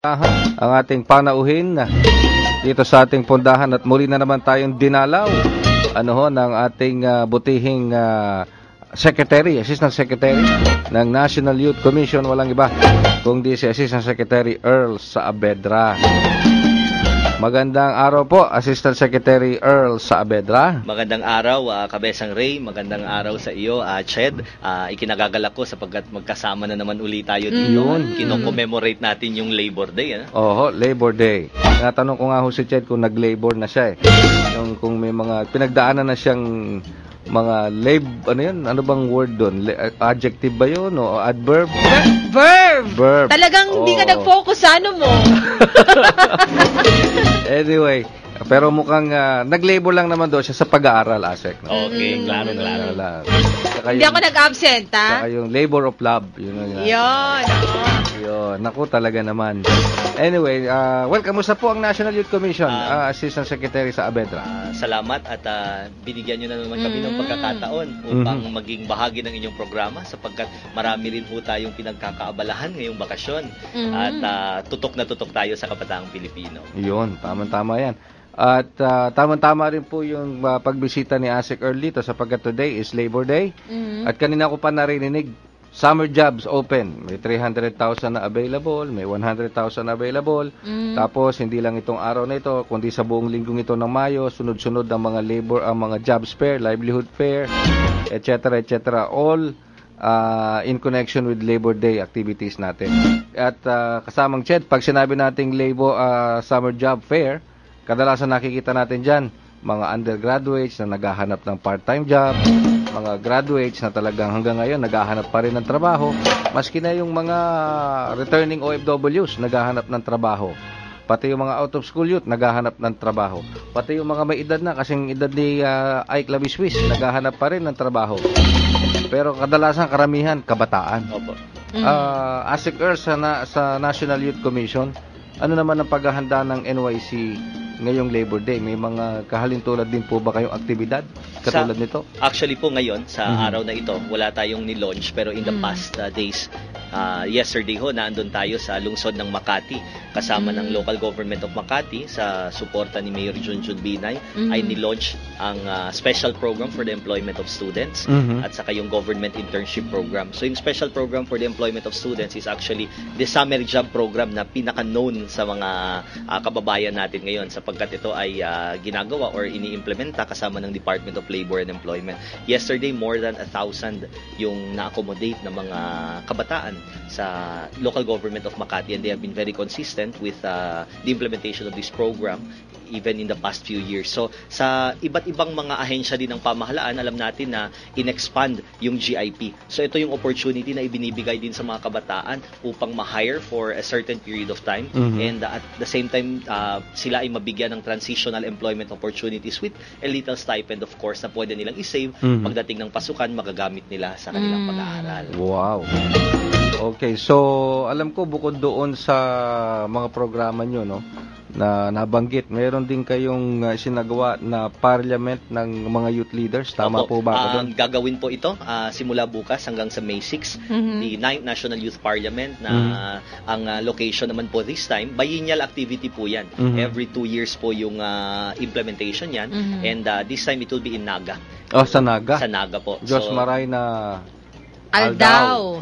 Ang ating panauhin dito sa ating pundahan at muli na naman tayong dinalaw ng ating butihing Assistant Secretary ng National Youth Commission, walang iba kundi si Assistant Secretary Earl Saavedra. Magandang araw po, Assistant Secretary Earl Saavedra. Magandang araw, Kabesang Ray. Magandang araw sa iyo, Ched. Ikinagagalak ko sapagkat magkasama na naman uli tayo dito. Kino-commemorate natin yung Labor Day. Labor Day. Natanong ko nga ho si Ched kung nag-labor na siya kung may mga pinagdaanan na siyang mga ano bang word doon? Adjective ba yun o adverb? Verb. Talagang hindi ka nag-focus sa ano mo. Anyway, pero mukhang nag-labor lang naman doon siya sa pag-aaral, Asek. No? Okay, klaro. Hindi ako nag-absent, ha? Saka yung labor of love. Yun. Naku, talaga naman. Anyway, kamusta po ang National Youth Commission, Assistant Secretary Saavedra? Salamat at binigyan nyo na naman kami ng pagkakataon upang maging bahagi ng inyong programa sapagkat marami rin po tayong pinagkakaabalahan ngayong bakasyon at tutok na tutok tayo sa kapataang Pilipino. Yun, tama-tama yan. At tama-tama rin po yung pagbisita ni Asik Earl dito sapagkat today is Labor Day. At kanina ko pa narinig, summer jobs open. May 300,000 na available, may 100,000 available. Tapos hindi lang itong araw na ito, kundi sa buong linggong ito ng Mayo, sunod-sunod ang mga mga jobs fair, livelihood fair, etc. All in connection with Labor Day activities natin. At kasamang Ched, pag sinabi nating summer job fair, kadalasan nakikita natin dyan mga undergraduates na naghahanap ng part-time job, mga graduates na talagang hanggang ngayon naghahanap pa rin ng trabaho, maski na yung mga returning OFWs naghahanap ng trabaho, pati yung mga out-of-school youth naghahanap ng trabaho, pati yung mga may edad na, kasing edad ni Ike Labiswis, naghahanap pa rin ng trabaho. Pero kadalasan karamihan, kabataan. Asik Earl sa National Youth Commission, ano naman ang paghahanda ng NYC ngayong Labor Day? May mga kahalintulad din po ba kayong aktibidad katulad nito? Actually po ngayon, sa araw na ito, wala tayong ni-launch pero in the past days, yesterday naandun tayo sa lungsod ng Makati kasama ng local government of Makati sa suporta ni Mayor Junjun Binay ay ni-launch ang special program for the employment of students at saka yung government internship program. So yung special program for the employment of students is actually the summer job program na pinaka-known sa mga kababayan natin ngayon sapagkat ito ay ginagawa or ini-implementa kasama ng Department of Labor and Employment. Yesterday, more than 1,000 yung na-accommodate na mga kabataan sa local government of Makati and they have been very consistent with the implementation of this program even in the past few years. So, sa iba't ibang mga ahensya din ng pamahalaan, alam natin na in-expand yung GIP. So, ito yung opportunity na ibinibigay din sa mga kabataan upang ma-hire for a certain period of time and at the same time, sila ay mabigyan ng transitional employment opportunities with a little stipend, of course, na pwede nilang isave pagdating ng pasukan, magagamit nila sa kanilang pag-aaral. Wow! Okay, so alam ko bukod doon sa mga programa nyo, na nabanggit, mayroon din kayong sinagawa na parliament ng mga youth leaders. Tama po ba ako doon? Gagawin po ito simula bukas hanggang sa May 6, the 9th National Youth Parliament na ang location naman po this time, biennial activity po yan. Every 2 years po yung implementation yan and this time it will be in Naga. Sa Naga? Sa Naga po. Diyos maray na Aldao.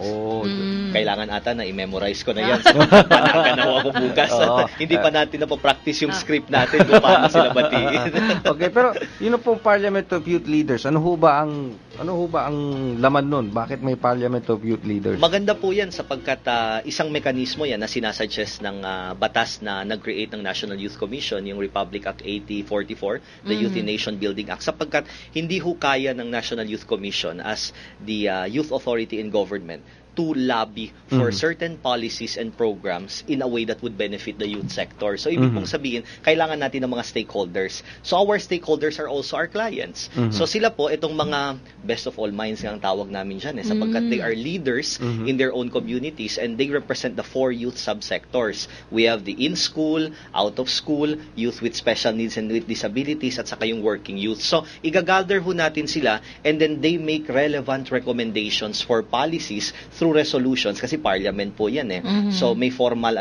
Kailangan ata na i-memorize ko na yan. Panaga na ako bukas. Hindi pa natin napapractice yung script natin kung paano sila batiin. Okay, pero yun po Parliament of Youth Leaders. Ano ho ba ang laman nun? Bakit may Parliament of Youth Leaders? Maganda po yan sapagkat isang mekanismo yan na sinasuggest ng batas na nag-create ng National Youth Commission, yung Republic Act 8044, the Youth in Nation Building Act, sapagkat hindi ho kaya ng National Youth Commission as the Youth Authority in government to lobby for certain policies and programs in a way that would benefit the youth sector. So, ibig pong sabihin, kailangan natin ng mga stakeholders. So, our stakeholders are also our clients. So, sila po, itong mga best of all minds nga ang tawag namin dyan, sapagkat they are leaders in their own communities and they represent the 4 youth subsectors. We have the in-school, out-of-school, youth with special needs and with disabilities, at saka yung working youth. So, igagather ho natin sila and then they make relevant recommendations for policies through through resolutions, kasi parliament po yan So may formal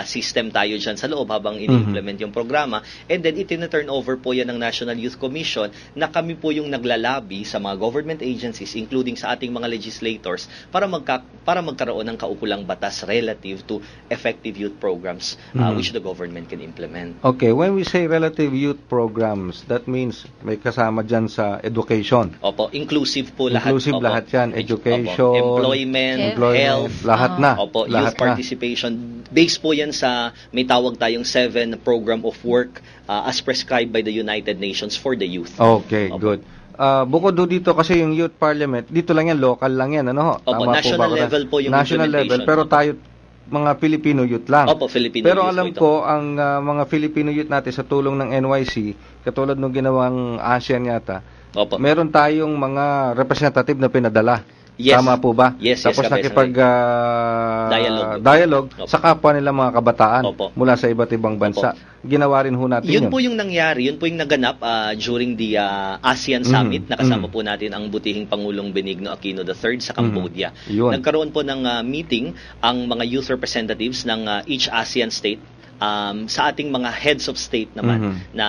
system tayo dyan sa loob habang ini-implement yung programa, and then itin-turn over po yan ng National Youth Commission na kami po yung naglalabi sa mga government agencies, including sa ating mga legislators, para magkaroon ng kaukulang batas relative to effective youth programs which the government can implement. Okay, when we say relative youth programs, that means may kasama dyan sa education. Opo, inclusive po lahat. Inclusive lahat yan, education, employment, health, lahat na. Opo, lahat youth participation. Based po yan sa, may tawag tayong 7 program of work as prescribed by the United Nations for the youth. Okay, Opo. good. Bukod dito kasi yung youth parliament, dito lang yan, local lang yan, ano ho? Opo, Tama national po ba? level po yung national level, implementation. pero tayo mga Filipino youth lang. Opo, Filipino pero youth alam po ito. ko, ang mga Filipino youth natin sa tulong ng NYC, katulad nung ginawang ASEAN yata, Opo. meron tayong mga representative na pinadala. Yes. Tama po ba? Yes, Tapos nakipag dialogue sa kapwa nila mga kabataan mula sa iba't ibang bansa. Ginawa rin ho natin yun. Yun po yung nangyari, yun po yung naganap during the ASEAN Summit. Nakasama po natin ang butihing Pangulong Benigno Aquino III sa Cambodia. Nagkaroon po ng meeting ang mga youth representatives ng each ASEAN state. Sa ating mga heads of state naman na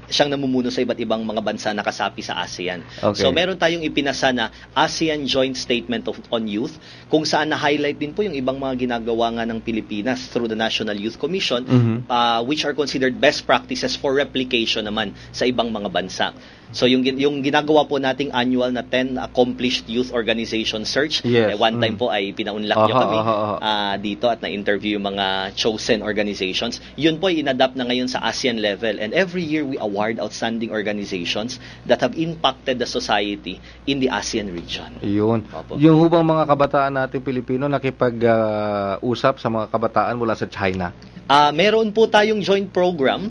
siyang namumuno sa iba't ibang mga bansa na kasapi sa ASEAN. Okay. So meron tayong ipinasa na ASEAN Joint Statement on Youth kung saan na-highlight din po yung ibang mga ginagawa nga ng Pilipinas through the National Youth Commission which are considered best practices for replication naman sa ibang mga bansa. So yung ginagawa po nating annual na 10 accomplished youth organization search, one time po ay pinaunlak niyo kami dito at na-interview yung mga chosen organizations. Yun po ay inadapt na ngayon sa ASEAN level, and every year we award outstanding organizations that have impacted the society in the ASEAN region. Yun. Yung hubang mga kabataan natin Pilipino nakipag-usap sa mga kabataan mula sa China. Meron po tayong joint program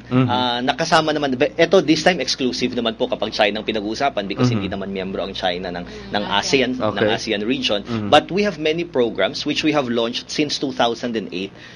nakasama naman. Ito this time exclusive naman po kapag China ang pinag-uusapan because hindi naman miyembro ang China ng ASEAN ng ASEAN region. But we have many programs which we have launched since 2008.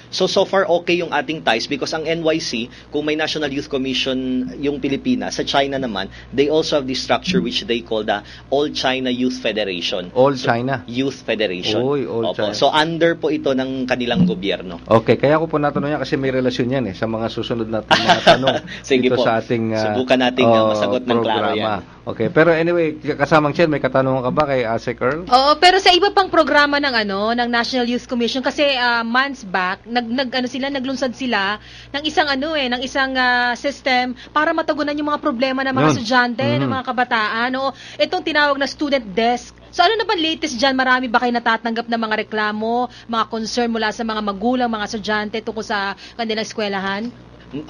So far okay yung ating ties because ang NYC, kung may National Youth Commission yung Pilipinas, sa China naman, they also have this structure which they call the All China Youth Federation. All China Youth Federation. All China. So under po ito ng kanilang gobyerno. Okay, kaya ko po natanong yan kasi may relasyon yan sa mga susunod natin mga tanong dito sa ating subukan nating masagot ng klaro yan. Okay, pero anyway, kasamang Chen, may katanungan ka ba kay ASEC Earl? Oo, pero sa iba pang programa ng National Youth Commission kasi months back naglunsad sila ng isang system para matagunan yung mga problema ng mga estudyante, ng mga kabataan. Itong tinawag na student desk. So ano na ba latest dyan? Marami ba kayo natatanggap na mga reklamo, mga concern mula sa mga magulang, mga estudyante tungkol sa kanilang eskwelahan?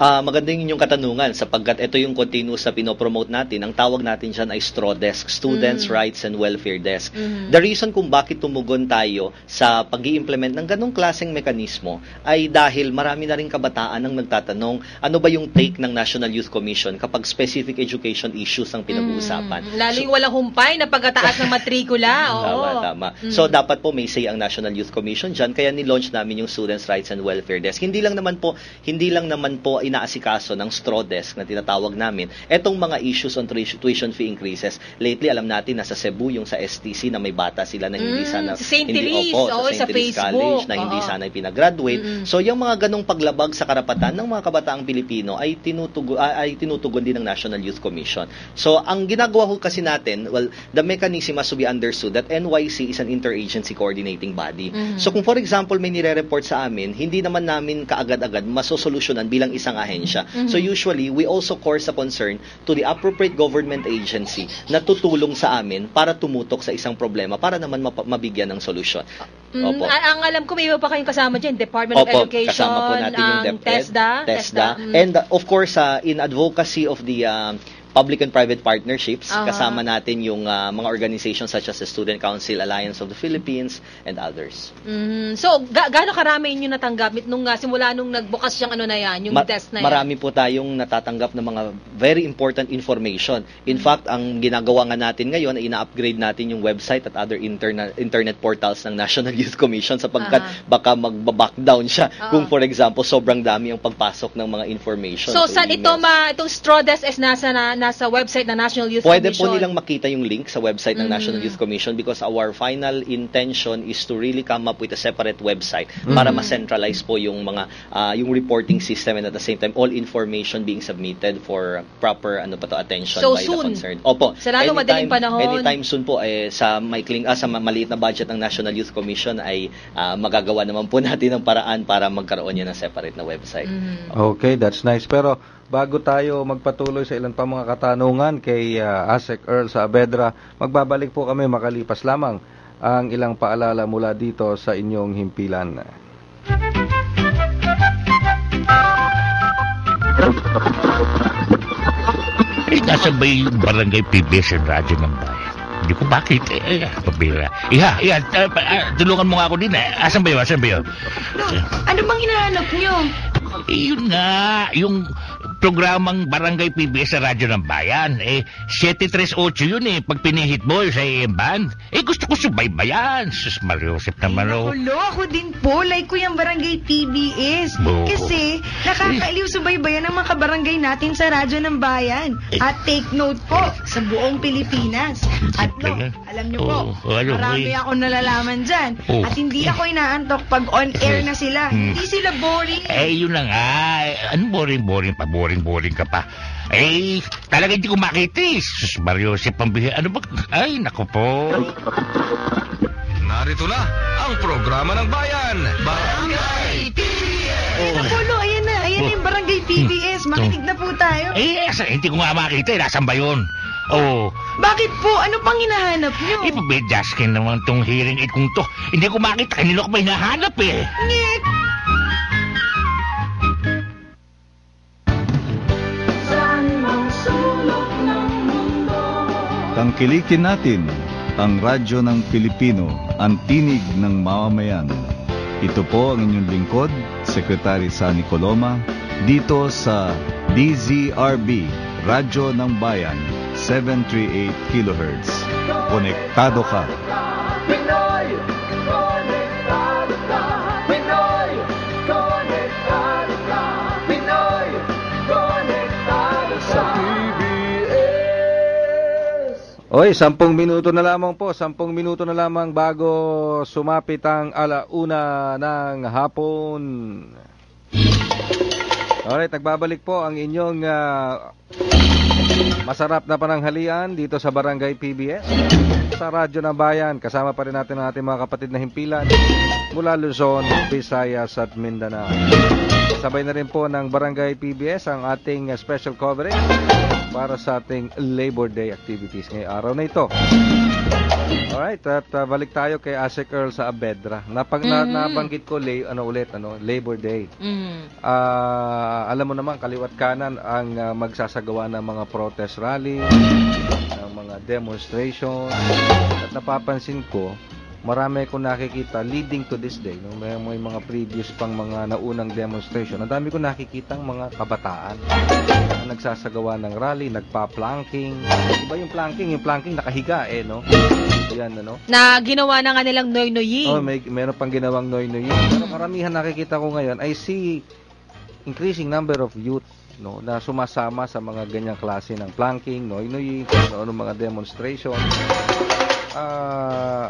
Maganda yung katanungan sapagkat ito yung continuous na pinopromote natin. Ang tawag natin dyan ay STRAW Desk, Students' Rights and Welfare Desk. The reason kung bakit tumugon tayo sa pag-i-implement ng ganong klaseng mekanismo ay dahil marami na rin kabataan ang nagtatanong ano ba yung take ng National Youth Commission kapag specific education issues ang pinag-uusapan. Lalo yung walang humpay na pagkataas ng matrikula. Tama. So dapat po may say ang National Youth Commission dyan, kaya ni-launch namin yung Students' Rights and Welfare Desk. Hindi lang naman po inaasikaso ng straw desk na tinatawag namin etong mga issues on tuition fee increases. Lately, alam natin nasa Cebu yung sa STC na may bata sila na hindi sana sa St. Therese College na hindi sana ipinagraduate. So yung mga ganong paglabag sa karapatan ng mga kabataang Pilipino ay tinutugon din ng National Youth Commission. So ang ginagawa ko kasi natin, the mechanism has to be understood that NYC is an interagency coordinating body. So kung for example may nire-report sa amin, hindi naman namin kaagad-agad masosolusyonan bilang isang ahensya. So usually, we also course a concern to the appropriate government agency na tutulong sa amin para tumutok sa isang problema para naman mabigyan ng solusyon. Ang alam ko, may iba pa kayong kasama dyan, Department of Education, kasama po natin yung TESDA. And of course, in advocacy of the public and private partnerships, kasama natin yung mga organizations such as the Student Council Alliance of the Philippines and others. So, gaano karami inyo natanggap simula nung nagbukas yung yung test na yan? Marami po tayong natatanggap ng mga very important information. In fact, ang ginagawa nga natin ngayon ay ina-upgrade natin yung website at other internet portals ng National Youth Commission sapagkat baka mag-back down siya kung for example, sobrang dami ang pagpasok ng mga information. So, saan itong straw desk is nasa nasa website ng National Youth Pwede Commission. po nilang makita yung link sa website ng National Youth Commission because our final intention is to really come up with a separate website para ma-centralize po yung mga yung reporting system, and at the same time all information being submitted for proper attention So, by soon. the concerned. Opo. Sa lalo madaling panahon. Anytime soon po sa maliit na budget ng National Youth Commission ay magagawa naman po natin ng paraan para magkaroon yan ng separate na website. Okay, that's nice. Pero bago tayo magpatuloy sa ilan pa mga katanungan kay ASEC Earl Saavedra, magbabalik po kami makalipas lamang ang ilang paalala mula dito sa inyong himpilan. Nasa ba yung barangay PBS ang radyo ng bayan? Hindi ko bakit. Pabira. Tulungan mo nga ako din. Asan ba yun? Ano bang hinahanap nyo? Yun nga, yung programang Barangay PBS sa Radyo ng Bayan. 738 yun pag pinihit mo sa AM band. Gusto ko subaybayan. Sus, Mariosep naman Ako din po. Like ko yung Barangay PBS. Kasi nakakaaliw subaybayan ang mga kabarangay natin sa Radyo ng Bayan. At take note po, sa buong Pilipinas. At alam nyo po, marami akong nalalaman dyan. At hindi ako inaantok pag on-air na sila. Hindi sila boring. Yun na nga. Ano boring pa? Boring ka pa. Talaga hindi ko makita. Sus, Mariosep, ano ba? Ay, naku po. Narito na ang programa ng bayan. Barangay PBS. Nakulo, ayan na yung Barangay PBS. Makinig na po tayo. Hindi ko nga makita. Nasaan ba yun? Bakit po? Ano pang hinahanap nyo? Pabidaskin naman tong hearing aid kong to. Hindi ko makita. Kanino ko ba hinahanap Ngek! Tangkilikin natin ang radyo ng Pilipino, ang tinig ng mamamayan. Ito po ang inyong lingkod, Secretary Sunny Coloma, dito sa DZRB, Radyo ng Bayan, 738 kHz. Konektado ka. Pinoy, konektado ka. Pinoy, konektado ka. Pinoy, konektado sa Oy, 10 minuto na lamang po. 10 minuto na lamang bago sumapit ang 1:00 ng hapon. Alright, nagbabalik po ang inyong masarap na pananghalian dito sa Barangay PBS sa Radyo ng Bayan. Kasama pa rin natin ang ating mga kapatid na himpilan mula Luzon, Visayas at Mindanao. Sabay na rin po ng Barangay PBS ang ating special coverage para sa ating Labor Day activities ngayong araw na ito. Alright, at balik tayo kay ASEC Earl Saavedra. Nabanggit ko Labor Day. Alam mo naman, kaliwat kanan ang magsasagawa ng mga protest rally, ng mga demonstration. At napapansin ko, marami akong nakikita leading to this day, may mga previous pang mga naunang demonstration. Ang dami ko nakikitang mga kabataan na nagsasagawa ng rally, nagpa-planking. Diba yung planking? Yung planking nakahiga no? Yan, Na ginawa na nga nilang noy-noying. Meron pang ginawang noy-noying. Pero karamihan nakikita ko ngayon, I see increasing number of youth na sumasama sa mga ganyang klase ng planking, noy-noying, mga demonstration.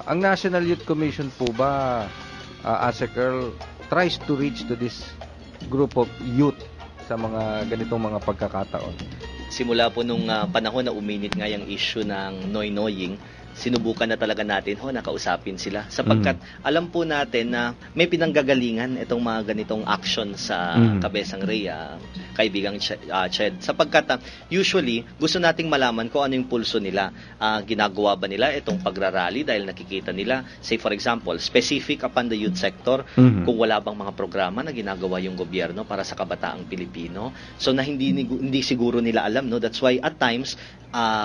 Ang National Youth Commission po ba, ASEC Earl, tries to reach to this group of youth sa mga ganitong mga pagkakataon? Simula po nung panahon na uminit nga yung issue ng noy-noying, sinubukan na talaga natin nakausapin sila sapagkat alam po natin na may pinanggagalingan itong mga ganitong action sa Cabezang Rey, kaibigang Ched, sapagkat usually gusto nating malaman kung ano yung pulso nila. Ginagawa ba nila itong pagrarally dahil nakikita nila, say for example, specific upon the youth sector, kung wala bang mga programa na ginagawa yung gobyerno para sa kabataang Pilipino, so na hindi siguro nila alam, that's why at times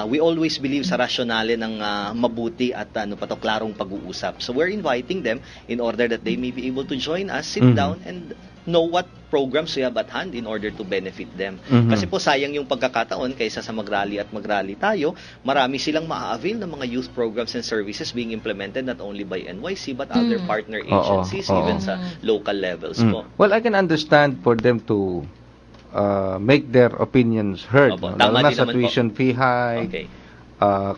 we always believe sa rasyonale ng mabuti at klarong pag-uusap. So we're inviting them in order that they may be able to join us, sit down and know what programs we have at hand in order to benefit them. Kasi po sayang yung pagkakataon kaysa sa mag-rally tayo, marami silang maa-avail ng mga youth programs and services being implemented not only by NYC but other partner agencies, even sa local levels po. Well, I can understand for them to make their opinions heard. Opo, No? tama Lalo na din sa naman tuition fee hike, Okay.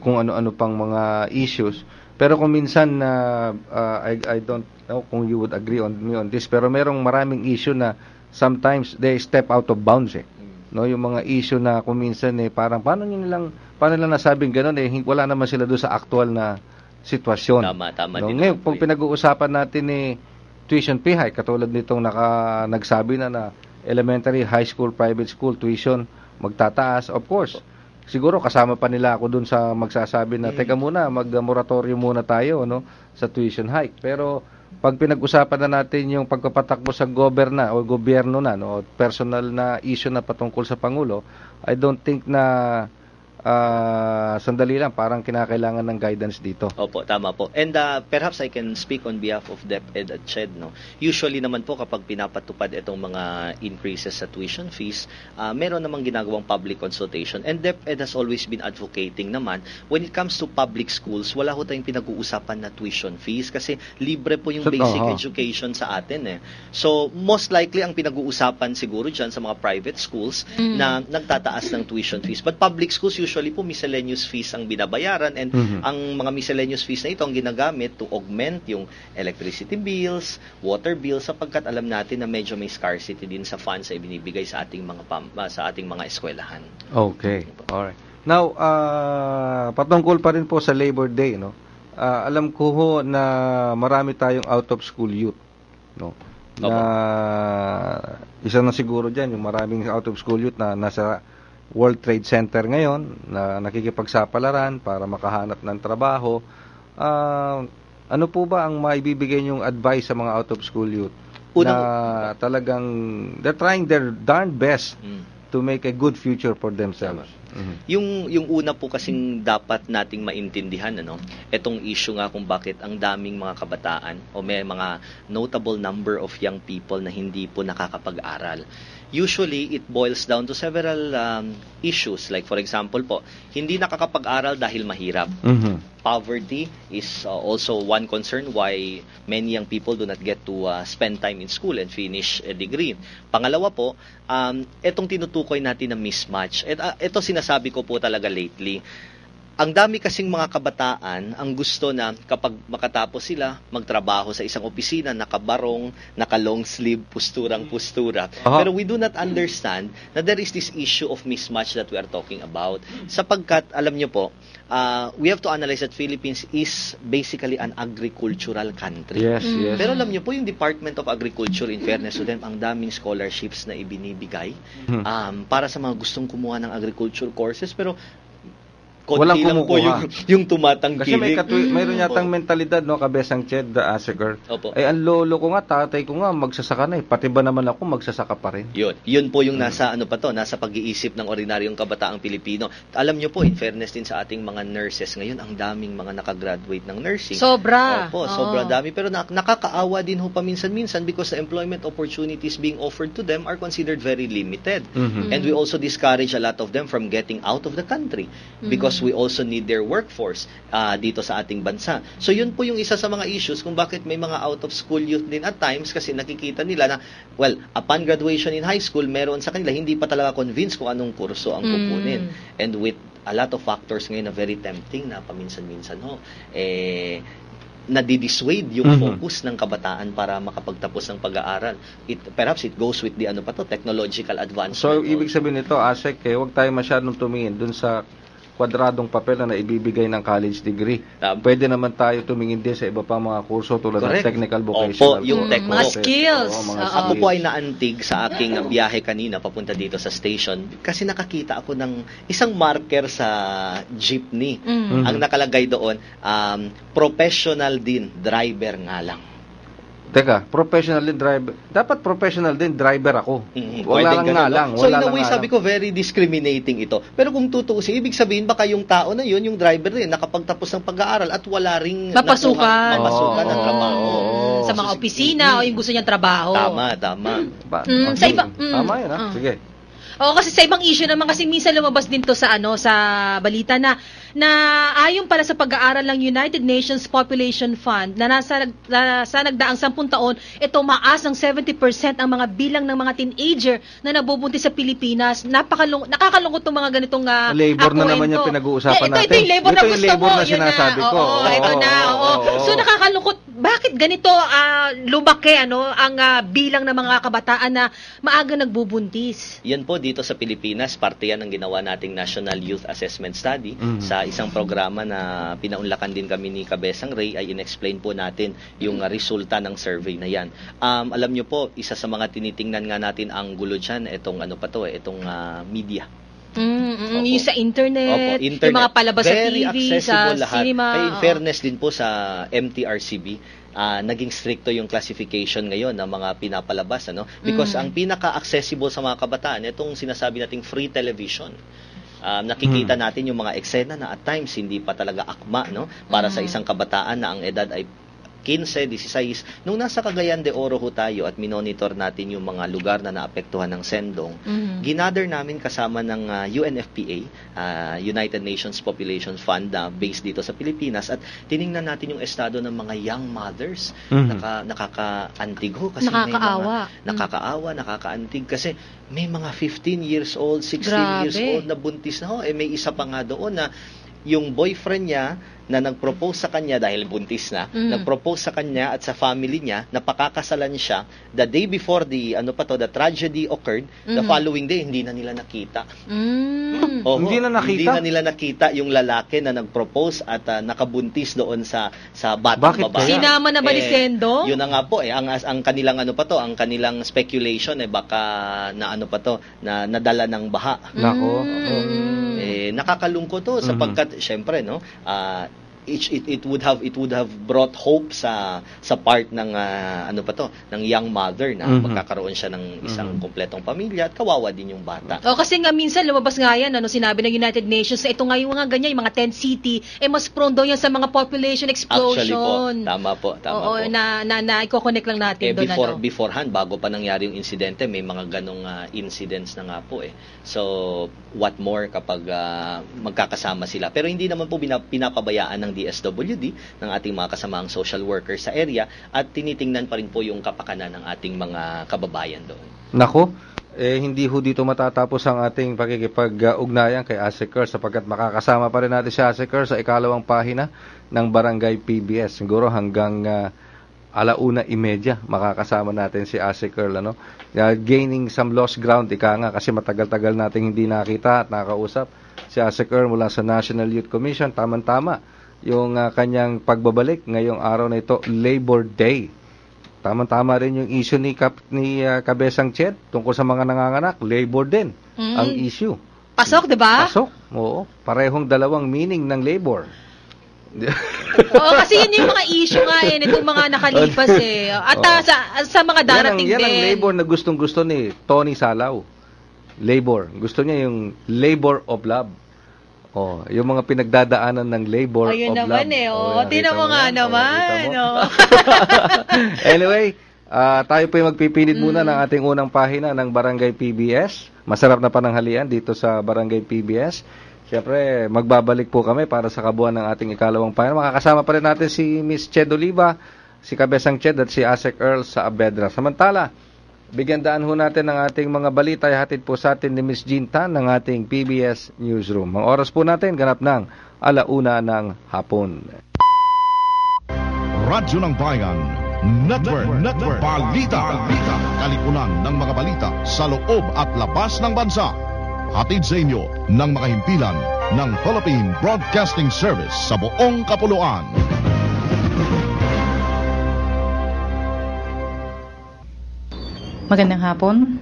kung ano-ano pang mga issues. Pero kung minsan I don't know kung you would agree on me on this, pero merong maraming issue na sometimes they step out of bounds eh. No, yung mga issue na kung minsan parang paano nila nasabing gano'n wala naman sila doon sa actual na sitwasyon. Tama No, din ngayon, naman po kung yun. pinag-uusapan natin tuition fee hike, katulad nitong nagsabi na elementary, high school, private school tuition magtataas, of course. Siguro kasama pa nila ako dun sa magsasabi na teka muna, mag-moratorium muna tayo sa tuition hike. Pero pag pinag-usapan na natin yung pagpapatakbo sa gobyerno na personal na issue na patungkol sa Pangulo, I don't think na sandali lang, parang kinakailangan ng guidance dito. Opo, tama po. And perhaps I can speak on behalf of DepEd at CHED. Usually naman po kapag pinapatupad itong mga increases sa tuition fees, meron namang ginagawang public consultation. And DepEd has always been advocating naman, when it comes to public schools, wala ho tayong pinag-uusapan na tuition fees kasi libre po yung basic education sa atin. So, most likely ang pinag-uusapan siguro dyan sa mga private schools na nagtataas ng tuition fees. But public schools usually po miscellaneous fees ang binabayaran, and ang mga miscellaneous fees na ito ang ginagamit to augment yung electricity bills, water bills, sapagkat alam natin na medyo may scarcity din sa funds na ibinibigay sa ating mga eskwelahan. Okay. Alright. Now, patungkol pa rin po sa Labor Day, alam ko ho na marami tayong out of school youth, na isa na siguro diyan yung maraming out of school youth na nasa World Trade Center ngayon na nakikipagsapalaran para makahanap ng trabaho. Ano po ba ang maibibigay niyong advice sa mga out of school youth na talagang they're trying their darn best to make a good future for themselves? Yung una po kasing dapat nating maintindihan, etong issue nga kung bakit ang daming mga kabataan o may mga notable number of young people na hindi po nakakapag-aral. Usually, it boils down to several issues. Like for example po, hindi nakakapag-aral dahil mahirap. Poverty is also one concern why many young people do not get to spend time in school and finish a degree. Pangalawa po, etong tinutukoy natin na mismatch. Ito sinasabi ko po talaga lately. Ang dami kasing mga kabataan ang gusto na kapag makatapos sila, magtrabaho sa isang opisina, nakabarong, naka-long sleeve, pusturang-pustura. Pero we do not understand na there is this issue of mismatch that we are talking about. Sapagkat, alam nyo po, we have to analyze that Philippines is basically an agricultural country. Yes, yes. Pero alam nyo po, yung Department of Agriculture, in fairness to them, ang daming scholarships na ibinibigay para sa mga gustong kumuha ng agriculture courses. Pero konti lang po yung tumatangkilik. Kasi mayroon yatang mentalidad, kabesang Ched, the Asagar. Ay, ang lolo ko nga, tatay ko nga, magsasaka na Pati ba naman ako, magsasaka pa rin. Yun po yung nasa pag-iisip ng ordinaryong kabataang Pilipino. Alam nyo po, in fairness din sa ating mga nurses, ngayon, ang daming mga nakagraduate ng nursing. Sobra. Sobra dami. Pero nakakaawa din ho paminsan-minsan because the employment opportunities being offered to them are considered very limited. And we also discourage a lot of them from getting out of the country because we also need their workforce dito sa ating bansa. So yun po yung isa sa mga issues kung bakit may mga out of school youth din at times kasi nakikita nila na, well, upon graduation in high school, meron sa kanila hindi pa talaga convinced kung anong kurso ang kukunin. And with a lot of factors ngayon na very tempting na paminsan-minsan nadidissuade yung focus ng kabataan para makapagtapos ng pag-aaral. Perhaps it goes with the technological advancement. So, ibig sabihin nito, Asek, huwag tayo masyadong tumingin dun sa kwadradong papel na naibibigay ng college degree. Pwede naman tayo tumingin din sa iba pang mga kurso tulad ng technical vocational. Yung mga skills. Ako po ay naantig sa aking biyahe kanina papunta dito sa station kasi nakakita ako ng isang marker sa jeepney. Ang nakalagay doon, professional din, driver nga lang. Teka, professional din driver. Dapat professional din driver ako. Wala lang nga lang. So in a way, sabi ko, very discriminating ito. Pero kung tutuusin, ibig sabihin baka yung tao na yun, yung driver din, nakapagtapos ng pag-aaral at wala ring mapasukan ng trabaho. Sa mga opisina o yung gusto niyang trabaho. Tama. Sa iba. Tama yun, Sige. Oo, kasi sa ibang issue naman, kasi minsan lumabas din to sa sa balita na ayon pala sa pag-aaral ng United Nations Population Fund na sa nagdaang 10 taon, ito maas ng 70% ang mga bilang ng mga teenager na nabubuntis sa Pilipinas. Nakakalungkot tong mga ganitong labor na naman yung pinag-uusapan natin. Ito yung labor na gusto mo. Na sinasabi ko. Ito na. So nakakalungkot. Bakit ganito lumaki ang bilang ng mga kabataan na maaga nagbubuntis? Yan po dito sa Pilipinas, parte yan ng ginawa nating National Youth Assessment Study. Sa isang programa na pinaunlakan din kami ni Kabesang Ray, ay in-explain po natin yung resulta ng survey na yan. Alam nyo po, isa sa mga tinitingnan nga natin ang gulo dyan, itong media. Yung sa internet, yung mga palabas sa TV, sa cinema. Ay, in fairness din po sa MTRCB, naging stricto yung classification ngayon ng mga pinapalabas, because ang pinaka-accessible sa mga kabataan, itong sinasabi nating free television. Nakikita natin yung mga eksena na at times hindi pa talaga akma para sa isang kabataan na ang edad ay 15, 16. Nung nasa Cagayan de Oro ho tayo at minonitor natin yung mga lugar na naapektuhan ng sendong, ginather namin kasama ng UNFPA, United Nations Population Fund, based dito sa Pilipinas, at tiningnan natin yung estado ng mga young mothers. Nakakaantig ho kasi nakakaawa, nakakaantig kasi may mga 15 years old, 16 years old na buntis na ho. May isa pa nga doon na yung boyfriend niya na nag-propose sa kanya dahil buntis na, nag-propose sa kanya at sa family niya na pakakasalan siya the day before the tragedy occurred, the following day hindi na nila nakita. Hindi na nila nakita yung lalaki na nag-propose at nakabuntis doon sa batang babae. Sinama na ba ni Sendo? Yun na nga po ang kanilang ang kanilang speculation baka na na nadala ng baha. Nako. Nakakakalungkot to sapagkat syempre it would have brought hope sa part ng ng young mother na magkakaroon siya ng isang kompletong pamilya at kawawa din yung bata. Kasi nga minsan lumabas nga yan, sinabi ng United Nations na ito nga yung mga ganyan, yung mga tent city, mas prone daw yan sa mga population explosion. Actually po, tama po. Na i-connect lang natin doon. Beforehand, bago pa nangyari yung insidente, may mga ganong incidents na nga po So, what more kapag magkakasama sila. Pero hindi naman po pinapabayaan ng DSWD, ng ating mga kasamaang social workers sa area, at tinitingnan pa rin po yung kapakanan ng ating mga kababayan doon. Nako, hindi ho dito matatapos ang ating pakikipag-ugnayan kay ASECR sapagkat makakasama pa rin natin si ASECR sa ikalawang pahina ng Barangay PBS. Siguro hanggang 1:30 makakasama natin si ASECR, gaining some lost ground, kasi matagal-tagal nating hindi nakita at nakausap si ASECR mula sa National Youth Commission. Tama-tama yung kanyang pagbabalik ngayong araw na ito, Labor Day. Tama-tama rin yung issue ni Kabesang Ched tungkol sa mga nanganganak. Labor din ang issue. Pasok, di ba? Pasok, oo. Parehong dalawang meaning ng labor. Kasi yun yung mga issue nga nitong mga nakalipas At sa mga darating yan ang labor na gustong-gusto ni Tony Salaw. Labor. Gusto niya yung labor of love. Yung mga pinagdadaanan ng labor of love. Naman tinan mo nga naman. Anyway, tayo po yung magpipinit muna ng ating unang pahina ng Barangay PBS. Masarap na pananghalian dito sa Barangay PBS. Siyempre, magbabalik po kami para sa kabuuan ng ating ikalawang pahina. Makakasama pa rin natin si Miss Ched Oliva, si Kabesang Ched at si Asek Earl Saavedra. Samantala, bigyan daan ho natin ng ating mga balita. Hatid po sa atin ni Miss Jean Tan ng ating PBS Newsroom. Ang oras po natin, ganap ng 1:00 ng hapon. Radyo ng Bayan, Network. Balita. Kalipunan ng mga balita sa loob at labas ng bansa. Hatid sa inyo ng mga himpilan ng Philippine Broadcasting Service sa buong kapuluan. Magandang hapon.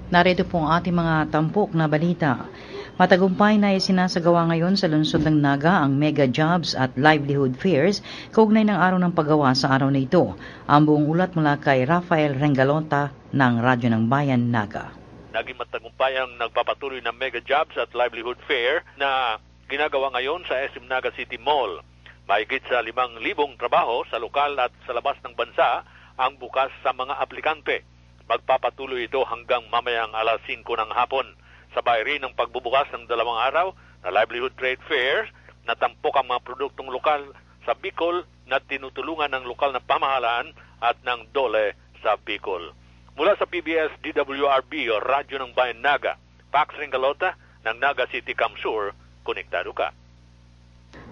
Narito po ang ating mga tampok na balita. Matagumpay na isinasagawa ngayon sa lungsod ng Naga ang mega jobs at livelihood fairs kaugnay ng araw ng paggawa sa araw na ito. Ang buong ulat mula kay Rafael Rengalota ng Radyo ng Bayan, Naga. Naging matagumpay ang nagpapatuloy ng mega jobs at livelihood fair na ginagawa ngayon sa SM Naga City Mall. Mahigit sa 5,000 trabaho sa lokal at sa labas ng bansa ang bukas sa mga aplikante. Magpapatuloy ito hanggang mamayang 5:00 ng hapon. Sabay rin ng pagbubukas ng 2 araw na livelihood trade fair na tampok ang mga produktong lokal sa Bicol na tinutulungan ng lokal na pamahalaan at ng DOLE sa Bicol. Mula sa PBS DWRB o Radyo ng Bayan Naga, Pax Ringalota ng Naga City Camsur, konektado ka.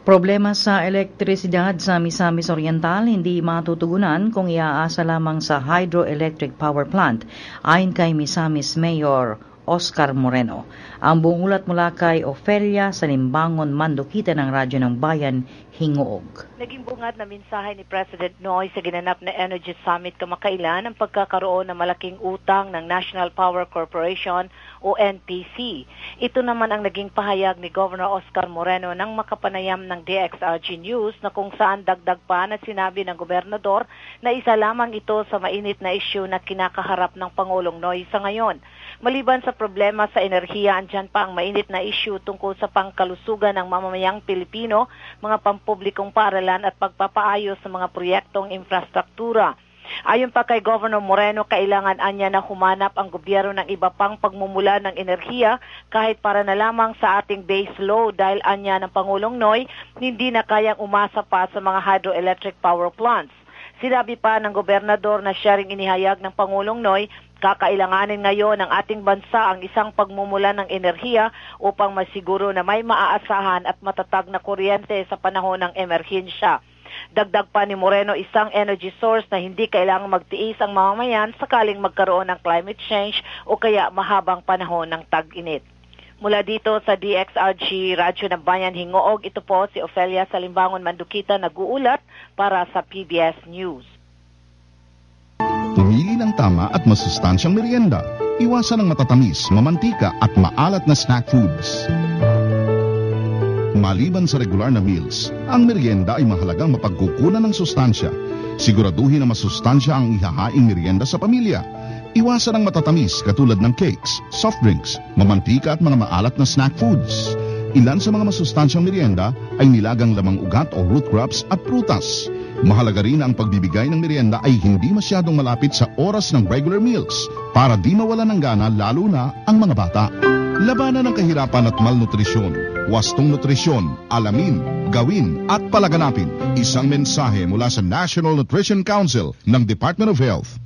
Problema sa elektrisidad sa Misamis Oriental hindi matutugunan kung iaasa lamang sa hydroelectric power plant, ayon kay Misamis Mayor Oscar Moreno. Ang buong ulat mula kay Ofelia Salimbangon Mandukita ng Radyo ng Bayan, Hingoog. Naging bungad na mensahe ni President Noy sa ginanap na Energy Summit kamakailan ang pagkakaroon ng malaking utang ng National Power Corporation o NPC. Ito naman ang naging pahayag ni Governor Oscar Moreno ng makapanayam ng DXRG News na kung saan dagdag pa na sinabi ng gobernador na isa lamang ito sa mainit na issue na kinakaharap ng Pangulong Noy sa ngayon. Maliban sa problema sa enerhiya, andyan pa ang mainit na issue tungkol sa pangkalusugan ng mamamayang Pilipino, mga pampublikong paaralan at pagpapaayos sa mga proyektong infrastruktura. Ayon pa kay Governor Moreno, kailangan anya na humanap ang gobyerno ng iba pang pagmumula ng enerhiya kahit para na lamang sa ating base load dahil anya ng Pangulong Noy hindi na kayang umasa pa sa mga hydroelectric power plants. Sinabi pa ng gobernador na siya ring inihayag ng Pangulong Noy, kakailanganin ngayon ng ating bansa ang isang pagmumula ng enerhiya upang masiguro na may maaasahan at matatag na kuryente sa panahon ng emerhensya. Dagdag pa ni Moreno, isang energy source na hindi kailangang magtiis ang mamamayan sakaling magkaroon ng climate change o kaya mahabang panahon ng tag-init. Mula dito sa DXRG Radyo ng Bayan Hingoog, ito po si Ofelia Salimbangon Mandukita nag-uulat para sa PBS News. Pumili ng tama at masustansyang merienda. Iwasan ang matatamis, mamantika at maalat na snack foods. Maliban sa regular na meals, ang merienda ay mahalagang mapagkukunan ng sustansya. Siguraduhin na masustansya ang ihahaing merienda sa pamilya. Iwasan ang matatamis katulad ng cakes, soft drinks, mamantika at mga maalat na snack foods. Ilan sa mga masustansyang merienda ay nilagang lamang ugat o root crops at prutas. Mahalaga rin na ang pagbibigay ng merienda ay hindi masyadong malapit sa oras ng regular meals para di mawala ng gana lalo na ang mga bata. Labanan ng kahirapan at malnutrisyon. Wastong nutrisyon, alamin, gawin at palaganapin. Isang mensahe mula sa National Nutrition Council ng Department of Health.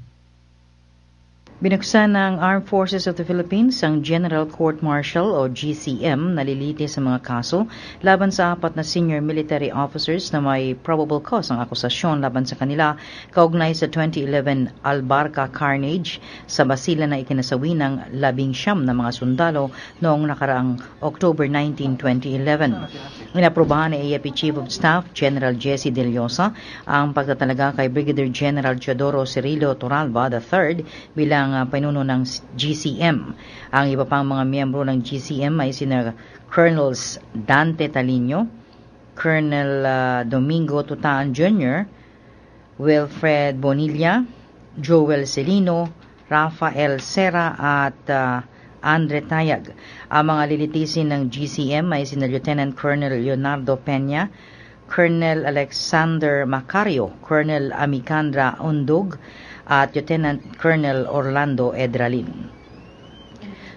Binuksan ng Armed Forces of the Philippines ang General Court Martial o GCM na lilitis sa mga kaso laban sa 4 na senior military officers na may probable cause ang akusasyon laban sa kanila kaugnay sa 2011 Albarca carnage sa Basilan na ikinasawi ng 19 na mga sundalo noong nakaraang October 19, 2011. Inaprobahan ni AFP Chief of Staff General Jesse De Llosa ang pagtatalaga kay Brigadier General Teodoro Cirilo Torralba III bilang pinuno ng GCM. Ang iba pang mga miyembro ng GCM ay sina Colonels Dante Talino, Colonel Domingo Tutaan Jr., Wilfred Bonilla, Joel Celino, Rafael Serra at Andre Tayag. Ang mga lilitisin ng GCM ay sina Lieutenant Colonel Leonardo Peña, Colonel Alexander Macario, Colonel Amicandra Undog, at Lieutenant Colonel Orlando Edralin.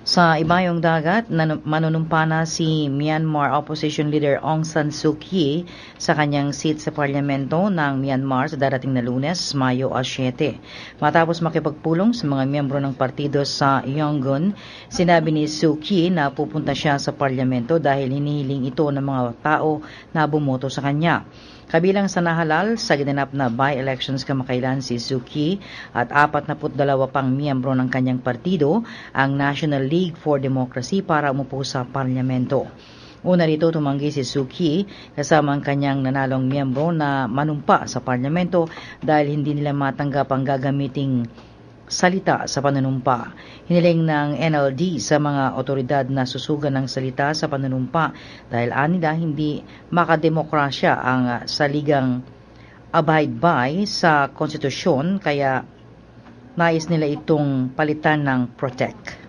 Sa ibayong dagat, manunumpa na si Myanmar Opposition Leader Aung San Suu Kyi sa kanyang seat sa parlamento ng Myanmar sa darating na Lunes, Mayo 7. Matapos makipagpulong sa mga miyembro ng partido sa Yangon, sinabi ni Suu Kyi na pupunta siya sa parlamento dahil hinihiling ito ng mga tao na bumoto sa kanya. Kabilang sa nahalal sa ginanap na by-elections kamakailan si Suu Kyi at 42 pang miyembro ng kanyang partido, ang National League for Democracy, para umupo sa parlamento. Una rito tumanggi si Suu Kyi kasama ang kanyang nanalong miyembro na manumpa sa parlamento dahil hindi nila matanggap ang gagamiting salita sa panunumpa. Hiniling ng NLD sa mga otoridad na susugan ng salita sa panunumpa dahil anila hindi makademokrasya ang saligang abide by sa konstitusyon, kaya nais nila itong palitan ng protect.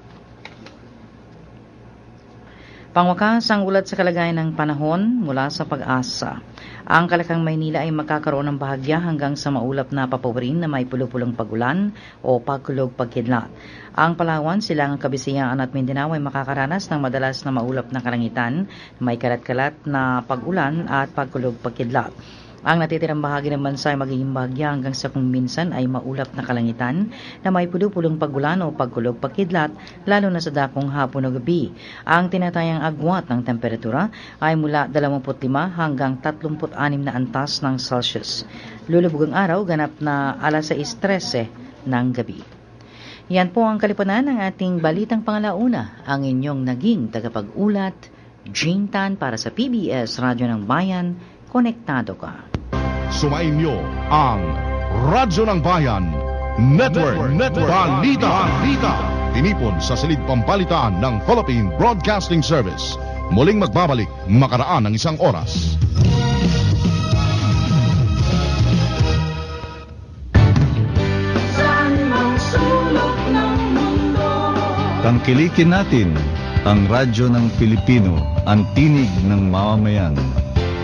Pangwakas ang ulat sa kalagayan ng panahon mula sa Pag-asa. Ang Kalakang Maynila ay magkakaroon ng bahagya hanggang sa maulap na papawirin na may pulo-pulong pagulan o pagkulog-pagkidlat. Ang Palawan, Silangang Kabisayaan at Mindanao ay makakaranas ng madalas na maulap na kalangitan, may kalat-kalat na pag-ulan at pagkulog-pagkidlat. Ang natitirang bahagi ng bansa ay magiging bahagya hanggang sa kung minsan ay maulap na kalangitan na may pulo-pulong pagulan o pagkulog-pagkidlat, lalo na sa dakong hapon o gabi. Ang tinatayang agwat ng temperatura ay mula 25 hanggang 36 na antas ng Celsius. Lulubog ang araw ganap na alas 6:13 ng gabi. Yan po ang kalipunan ng ating balitang pangalauna. Ang inyong naging tagapag-ulat, Jean Tan para sa PBS Radyo ng Bayan. Konektado ka. Sumainyo ang Radyo ng Bayan Network. Balita. Tinipon sa silid pampalitaan ng Philippine Broadcasting Service. Muling magbabalik makaraan ng isang oras. Saan mang sulok ng mundo, Tangkilikin natin ang Radyo ng Pilipino, ang tinig ng mamamayan.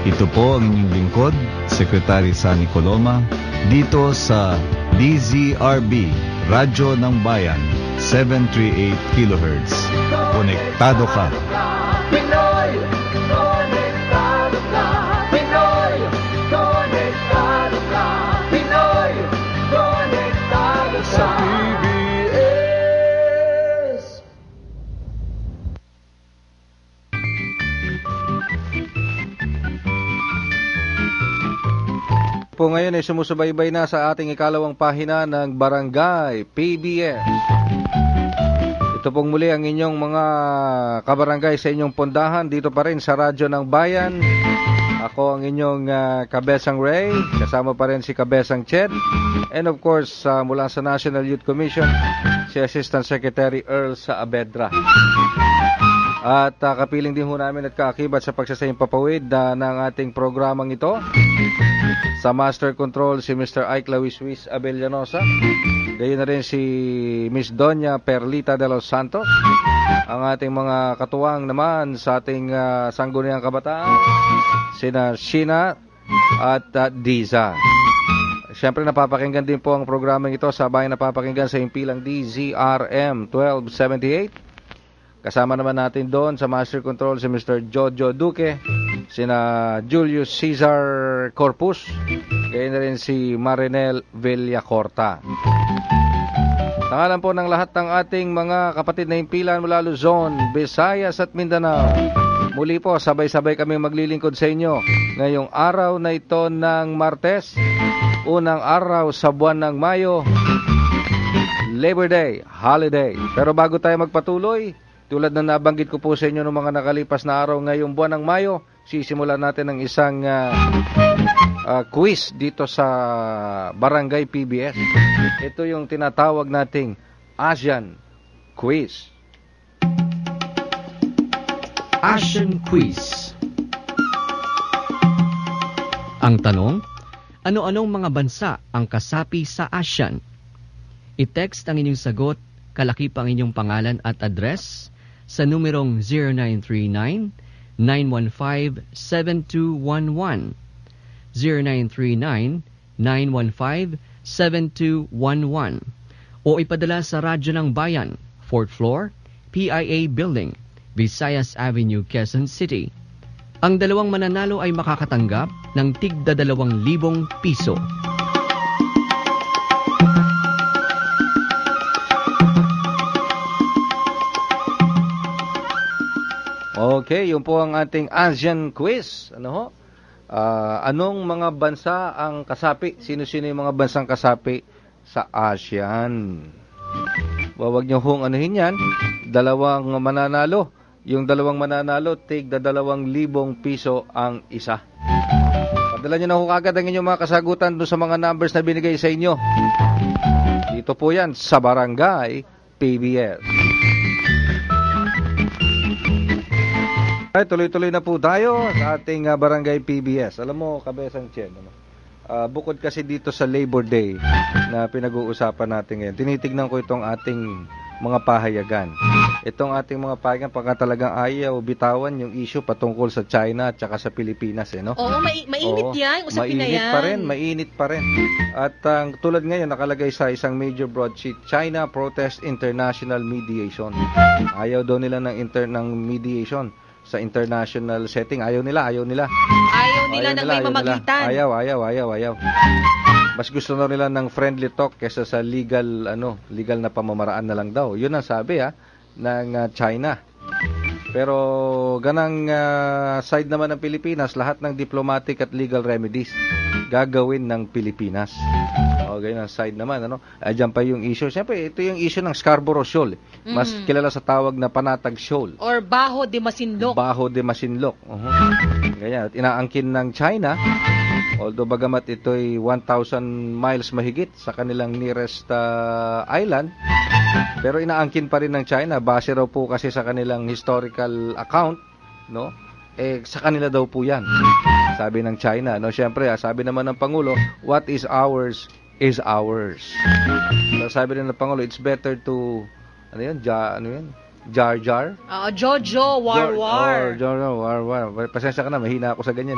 Ito po ang inyong lingkod, Secretary Sani Coloma, dito sa DZRB, Radyo ng Bayan, 738 kHz. Konektado ka. Pinoy, konektado ka. Pinoy, konektado ka. Pinoy, konektado ka. Sa PBS. Po ngayon ay sumusubaybay na sa ating ikalawang pahina ng Barangay PBS. Ito pong muli ang inyong mga kabarangay sa inyong pondahan dito pa rin sa Radyo ng Bayan. Ako ang inyong Kabesang Ray, kasama pa rin si Kabesang Ched, and of course mula sa National Youth Commission, si Assistant Secretary Earl Saavedra. At kapiling din ho namin at kaakibat sa pagsasayang papawid ng ating programang ito. Sa Master Control si Mr. Ike Lawiswis Abellanosa. Gayon na rin si Miss Doña Perlita de los Santos. Ang ating mga katuwang naman sa ating sangguniang kabataan, sina Sheena at Diza. Siyempre napapakinggan din po ang programang ito sa bayan napapakinggan sa impilang DZRM 1278. Kasama naman natin doon sa Master Control si Mr. Jojo Duque, sina Julius Cesar Corpus, gayon na rin si Marinel Villacorta. Tangalan po ng lahat ng ating mga kapatid na impilan mula Luzon, Visayas at Mindanao. Muli po, sabay-sabay kami maglilingkod sa inyo ngayong araw na ito ng Martes, unang araw sa buwan ng Mayo, Labor Day, holiday. Pero bago tayo magpatuloy, tulad na nabanggit ko po sa inyo ng mga nakalipas na araw ngayong buwan ng Mayo, sisimulan natin ng isang quiz dito sa Barangay PBS. Ito yung tinatawag nating Asian Quiz. Asian Quiz. Ang tanong, ano-anong mga bansa ang kasapi sa ASEAN? I-text ang inyong sagot, kalaki pa ang inyong pangalan at address sa numerong 0939-915-7211, 0939-915-7211, o ipadala sa Radyo ng Bayan, 4th floor, PIA Building, Visayas Avenue, Quezon City. Ang dalawang mananalo ay makakatanggap ng tigda 2,000 piso. Okay, yun po ang ating Asian Quiz. Ano ho? Anong mga bansa ang kasapi? Sino-sino yung mga bansang kasapi sa ASEAN? Huwag nyo hong anuhin yan. Dalawang mananalo. Yung dalawang mananalo, tigda 2,000 piso ang isa. Padala nyo na ho kagad ang inyong mga kasagutan doon sa mga numbers na binigay sa inyo. Dito po yan sa Barangay PBS. Ay, tuloy-tuloy na po tayo sa ating Barangay PBS. Alam mo, Kabesang Chen, bukod kasi dito sa Labor Day na pinag-uusapan natin ngayon, tinitignan ko itong ating mga pahayagan. Itong ating mga pahayagan, pagka talagang ayaw bitawan yung issue patungkol sa China at saka sa Pilipinas, no? Oo, mainit yan, usapin na yan. Mainit pa rin. At tulad ngayon, nakalagay sa isang major broadsheet, China protest international mediation. Ayaw daw nila ng mediation sa international setting. Ayaw nila. Ayaw nila na may mamagitan. Ayaw. Mas gusto na nila ng friendly talk kaysa sa legal na pamamaraan na lang daw. Yun ang sabi ng China. Pero ganang side naman ng Pilipinas, lahat ng diplomatic at legal remedies gagawin ng Pilipinas. Ganyan ang side naman, Diyan pa yung issue. Siyempre, ito yung issue ng Scarborough Shoal. Mas kilala sa tawag na Panatag Shoal. Or Baho de Masinloc. Ganyan. At inaangkin ng China, although bagamat ito'y 1,000 miles mahigit sa kanilang nearest island, pero inaangkin pa rin ng China, base raw po kasi sa kanilang historical account, sa kanila daw po yan. Sabi ng China, Siyempre, sabi naman ng Pangulo, what is ours is ours. So, sabi rin ng Pangulo, it's better to, Jar Jar? Jojo, War. Jojo, War. Pasensya ka na, mahina ako sa ganyan.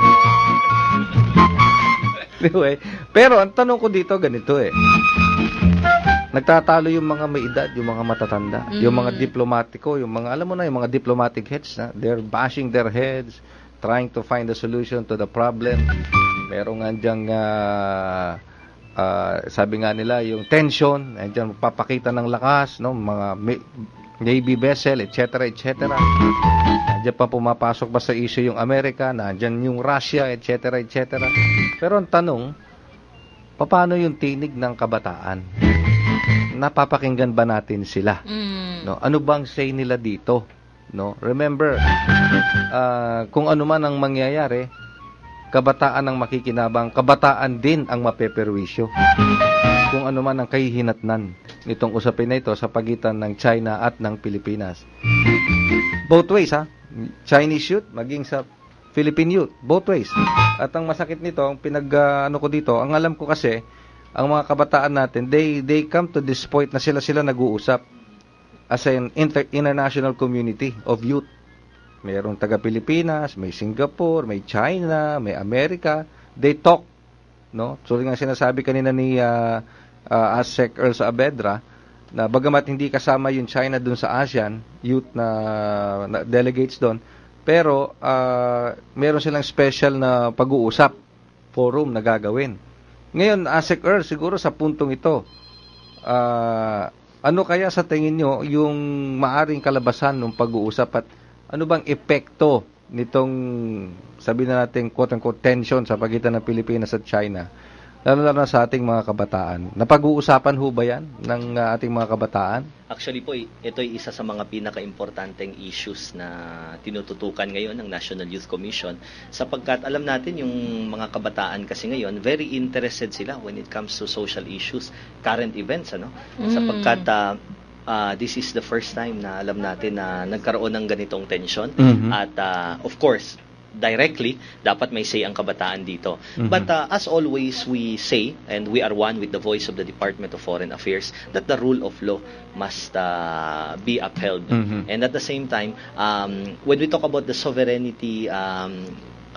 Anyway, pero ang tanong ko dito, ganito nagtatalo yung mga may edad, yung mga matatanda, yung mga diplomatiko, yung mga, alam mo na, yung mga diplomatic heads, they're bashing their heads, trying to find a solution to the problem. Merong andyang, sabi nga nila, yung tension, andyang papakita ng lakas, mga Navy vessel, etc. Nandiyan pa pumapasok ba sa issue yung Amerika, nandiyan yung Russia, etc. Pero ang tanong, paano yung tinig ng kabataan? Napapakinggan ba natin sila? Ano bang say nila dito? Remember, kung ano man ang mangyayari, kabataan ang makikinabang, kabataan din ang mapeperwisyo. Kung ano man ang kahihinatnan nitong usapin na ito sa pagitan ng China at ng Pilipinas. Both ways, Chinese youth, maging sa Philippine youth. Both ways. At ang masakit nito, ang ko dito, ang alam ko kasi, ang mga kabataan natin, they come to this point na sila nag-uusap as an international community of youth. Mayroong taga-Pilipinas, may Singapore, may China, may America. They talk, So, nga sinasabi kanina ni ASEC Earl Saavedra, na bagamat hindi kasama yung China dun sa ASEAN, youth na delegates doon, pero meron silang special na pag-uusap, forum na gagawin. Ngayon, ASEC Earl, siguro sa puntong ito, ano kaya sa tingin nyo yung maaring kalabasan ng pag-uusap at ano bang epekto nitong, sabi na natin, quote-unquote, tension sa pagitan ng Pilipinas at China, lalo na sa ating mga kabataan? Napag-uusapan ho ba yan ng ating mga kabataan? Actually po, ito ay isa sa mga pinaka-importanteng issues na tinututukan ngayon ng National Youth Commission, sapagkat alam natin yung mga kabataan kasi ngayon, very interested sila when it comes to social issues, current events, sapagkat this is the first time na alam natin na nagkaroon ng ganitong tension, at of course, directly, dapat may say ang kabataan dito. But as always, we say, and we are one with the voice of the Department of Foreign Affairs, that the rule of law must be upheld. And at the same time, when we talk about the sovereignty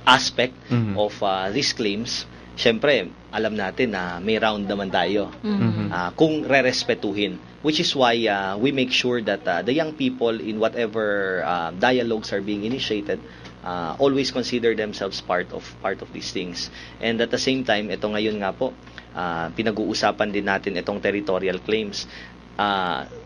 aspect of these claims, syempre, alam natin na may round naman tayo kung re-respetuhin. Which is why we make sure that the young people in whatever dialogues are being initiated always consider themselves part of these things. And at the same time, ito ngayon nga po, pinag-uusapan din natin itong territorial claims.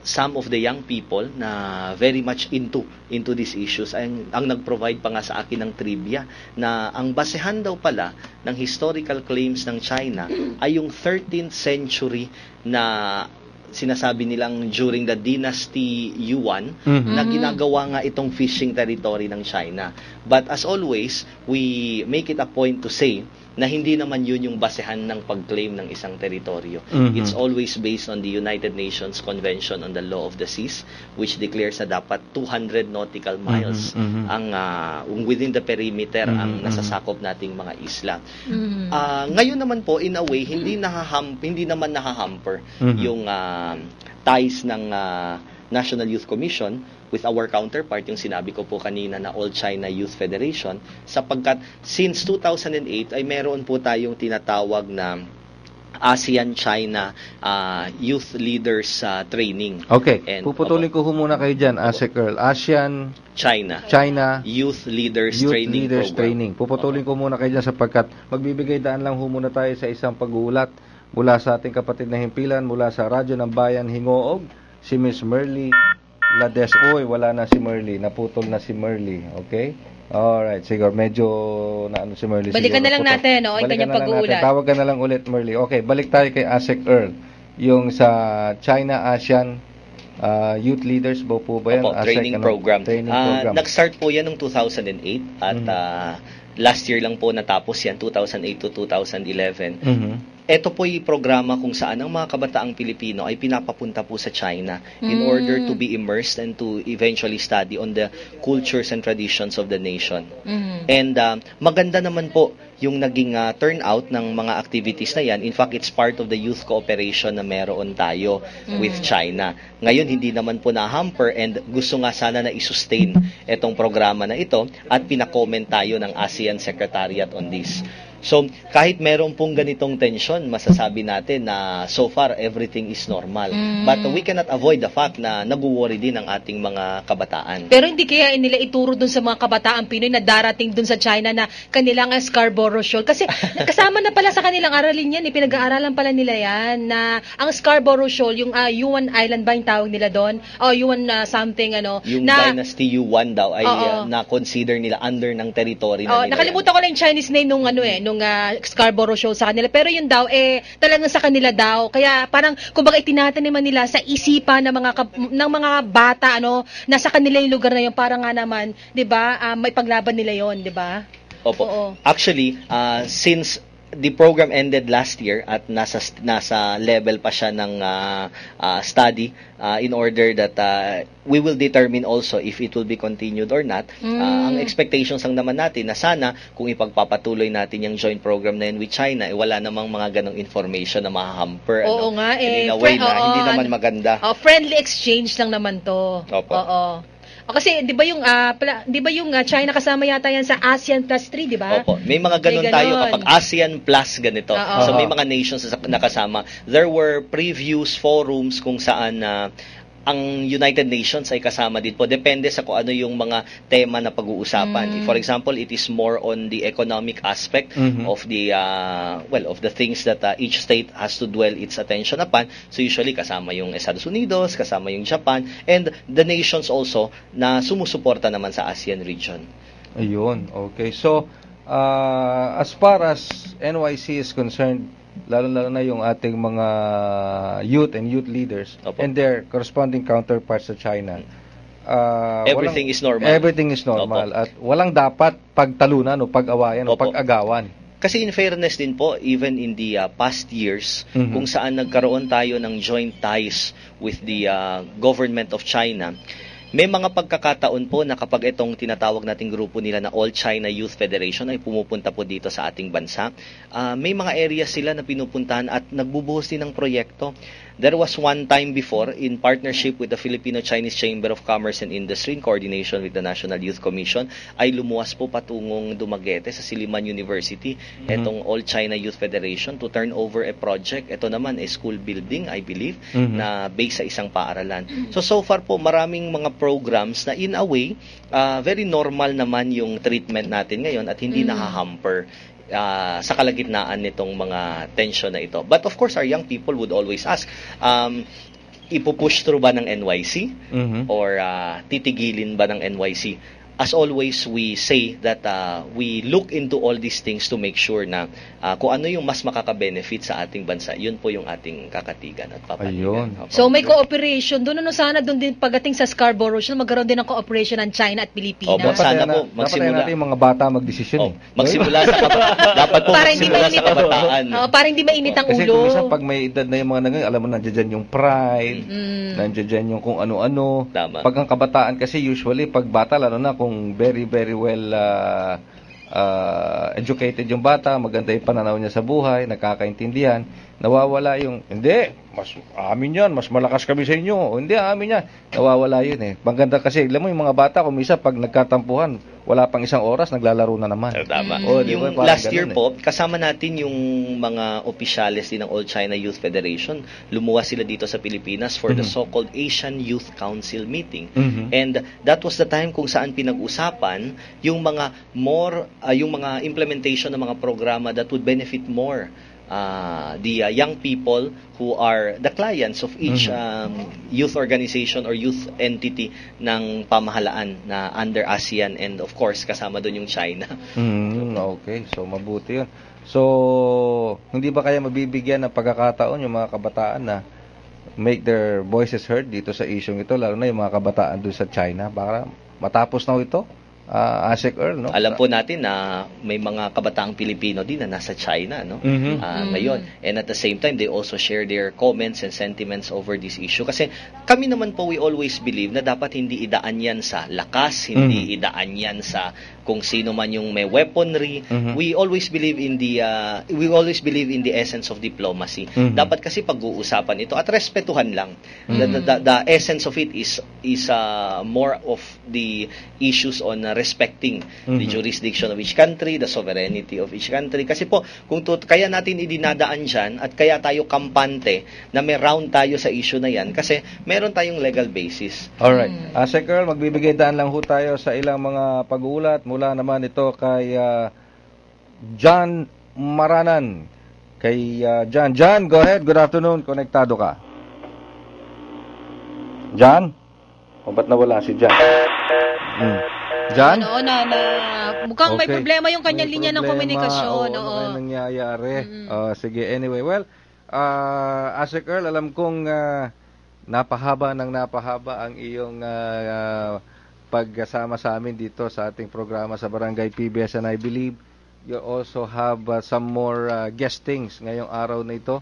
Some of the young people na very much into these issues ang nag-provide pa nga sa akin ng trivia na ang basehan daw pala ng historical claims ng China ay yung 13th century na sinasabi nilang during the dynasty Yuan na ginagawa nga itong fishing territory ng China. But as always, we make it a point to say na hindi naman yun yung basehan ng pag-claim ng isang teritoryo. It's always based on the United Nations Convention on the Law of the Seas, which declares na dapat 200 nautical miles ang within the perimeter ang nasasakop nating mga isla. Ngayon naman po, in a way, hindi naman nahahamper yung ties ng National Youth Commission with our counterpart, yung sinabi ko po kanina na All China Youth Federation, sapagkat since 2008 ay meron po tayong tinatawag na ASEAN-China Youth Leaders Training. Okay, And, puputulin ko muna kayo dyan, ASEC Earl. ASEAN China Youth Leaders Training Program. Training. Puputulin ko muna kayo dyan sapagkat magbibigay daan lang muna tayo sa isang pag-uulat mula sa ating kapatid na himpilan, mula sa Radyo ng Bayan, Hingoog, si Miss Merly Lades. Uy, wala na si Merly. Naputol na si Merly. Okay? Alright, siguro medyo naano si Merly. Balikan na lang natin, no? Ang kanyang pag-uulat. Tawag ka na lang ulit, Merly. Okay, balik tayo kay ASEC Earl. Yung sa China-ASEAN Youth Leaders po ba yan? Training program. Training program. Nag-start po yan noong 2008 at last year lang po natapos yan, 2008 to 2011. Ito po yung programa kung saan ang mga kabataang Pilipino ay pinapapunta po sa China in order to be immersed and to eventually study on the cultures and traditions of the nation. And maganda naman po yung naging turnout ng mga activities na yan. In fact, it's part of the youth cooperation na meron tayo with China. Ngayon, hindi naman po na-hamper and gusto nga sana na i-sustain itong programa na ito at pinakomment tayo ng ASEAN Secretariat on this. So, kahit meron pong ganitong tension, masasabi natin na so far, everything is normal. But we cannot avoid the fact na nag-worry din ang ating mga kabataan. Pero hindi kaya nila ituro dun sa mga kabataan Pinoy na darating dun sa China na kanilang Scarborough Shoal. Kasi kasama na pala sa kanilang aralin yan. Pinag-aaralan pala nila yan na ang Scarborough Shoal, yung Yuan Island ba yung tawag nila doon? O Yuan something, Yung Dynasty Yuan daw ay na-consider nila under ng territory na nila. Nakalimutan ko lang yung Chinese name nung Scarborough Shoal sa kanila. Pero yun daw, talagang sa kanila daw. Kaya parang, kumbaga itinataniman nila sa isipan ng mga bata, nasa kanila yung lugar na yun. Parang nga naman, di ba, may paglaban nila yun, di ba? Opo. Oo. Actually, since the program ended last year at nasa level pa siya ng study in order that we will determine also if it will be continued or not. Ang expectations lang naman natin na sana kung ipagpapatuloy natin yung joint program na yun with China, wala namang mga ganong information na mahahamper. Oo nga in a way na hindi naman maganda. Friendly exchange lang naman to. Opo. Oo. Kasi 'di ba yung China kasama yata yan sa ASEAN Plus 3, 'di ba? Opo, may mga ganun tayo kapag ASEAN Plus ganito. So may mga nations na kasama. There were previous forums kung saan ang United Nations ay kasama din po. Depende sa kung ano yung mga tema na pag-uusapan. For example, it is more on the economic aspect of the of the things that each state has to dwell its attention upon. So usually kasama yung Estados Unidos, kasama yung Japan, and the nations also na sumusuporta naman sa ASEAN region. Ayun, okay. So, as far as NYC is concerned, lalo na yung ating mga youth and youth leaders and their corresponding counterparts sa China. Everything is normal. Everything is normal. At walang dapat pagtalunan o pag-awayan o pag-agawan. Kasi in fairness din po, even in the past years, kung saan nagkaroon tayo ng joint ties with the government of China, may mga pagkakataon po na kapag itong tinatawag nating grupo nila na All China Youth Federation ay pumupunta po dito sa ating bansa, may mga areas sila na pinupuntahan at nagbubuhos din ng proyekto. There was one time before, in partnership with the Filipino-Chinese Chamber of Commerce and Industry in coordination with the National Youth Commission, ay lumuwas po patungong Dumaguete sa Silliman University, itong All China Youth Federation, to turn over a project. Ito naman a school building, I believe, na based sa isang paaralan. So far po, maraming mga programs na in a way, very normal naman yung treatment natin ngayon at hindi nahahamper sa kalagitnaan nitong mga tension na ito. But of course, our young people would always ask, ipupush through ba ng NYC? Or titigilin ba ng NYC? As always, we say that we look into all these things to make sure na kung ano yung mas makaka-benefit sa ating bansa, yun po yung ating kakatigan at papanigan. So may cooperation doon, sana doon din pagdating sa Scarborough Shoal, magkaroon din ng cooperation ng China at Pilipinas. Sana po magsimula natin yung mga bata magdesisyon. Magsimula sa dapat po magsimula sa kabataan. Para hindi mainit ang ulo. Kasi kung minsan pag may edad na yung mga nangyay, alam mo nandiyan yung pride, nandiyan yung kung ano-ano. Pag ang kabataan kasi usually pag bata, lalo na kung very very well educated yung bata, maganda yung pananaw niya sa buhay, nakakaintindihan, nawawala yung, hindi, mas amin yan, mas malakas kami sa inyo, o, hindi, amin yan, nawawala yun eh. Maganda kasi, alam mo yung mga bata, kung misa pag nagkatampuhan, wala pang isang oras, naglalaro na naman. Tama. Yung last year po, kasama natin yung mga opisyales din ng All China Youth Federation. Lumuwas sila dito sa Pilipinas for the so-called Asian Youth Council meeting. And that was the time kung saan pinag-usapan yung mga yung mga implementation ng mga programa that would benefit more the young people who are the clients of each youth organization or youth entity ng pamahalaan na under ASEAN, and of course kasama doon yung China. Okay, so mabuti yun. So, hindi ba kaya mabibigyan ng pagkakataon yung mga kabataan na make their voices heard dito sa isyong ito, lalo na yung mga kabataan doon sa China, para matapos na ito? ASEC Earl, no? Alam po natin na may mga kabataang Pilipino din na nasa China, no? Ngayon. And at the same time, they also share their comments and sentiments over this issue. Kasi kami naman po, we always believe na dapat hindi idaan yan sa lakas, hindi idaan yan sa kung sino man yung may weaponry. We always believe in the essence of diplomacy. Dapat kasi pag-uusapan ito at respetuhan lang. The essence of it is more of the issues on respecting the jurisdiction of each country, the sovereignty of each country. Kasi po, kaya natin idinadaan dyan at kaya tayo kampante na may round tayo sa issue na yan kasi meron tayong legal basis. Alright. ASEC Earl, magbibigay daan lang ho tayo sa ilang mga pag-uulat. Mula naman ito kay John Maranan. Kay John, go ahead. Good afternoon. Konektado ka. John? O ba't nawala si John? John? Mukhang may problema yung kanyang linya ng komunikasyon. Ano nangyayari? Sige, anyway. Well, ASEC Earl, alam kong napahaba ang iyong pagkasama sa amin dito sa ating programa sa Barangay PBS, and I believe you also have some more guestings ngayong araw na ito.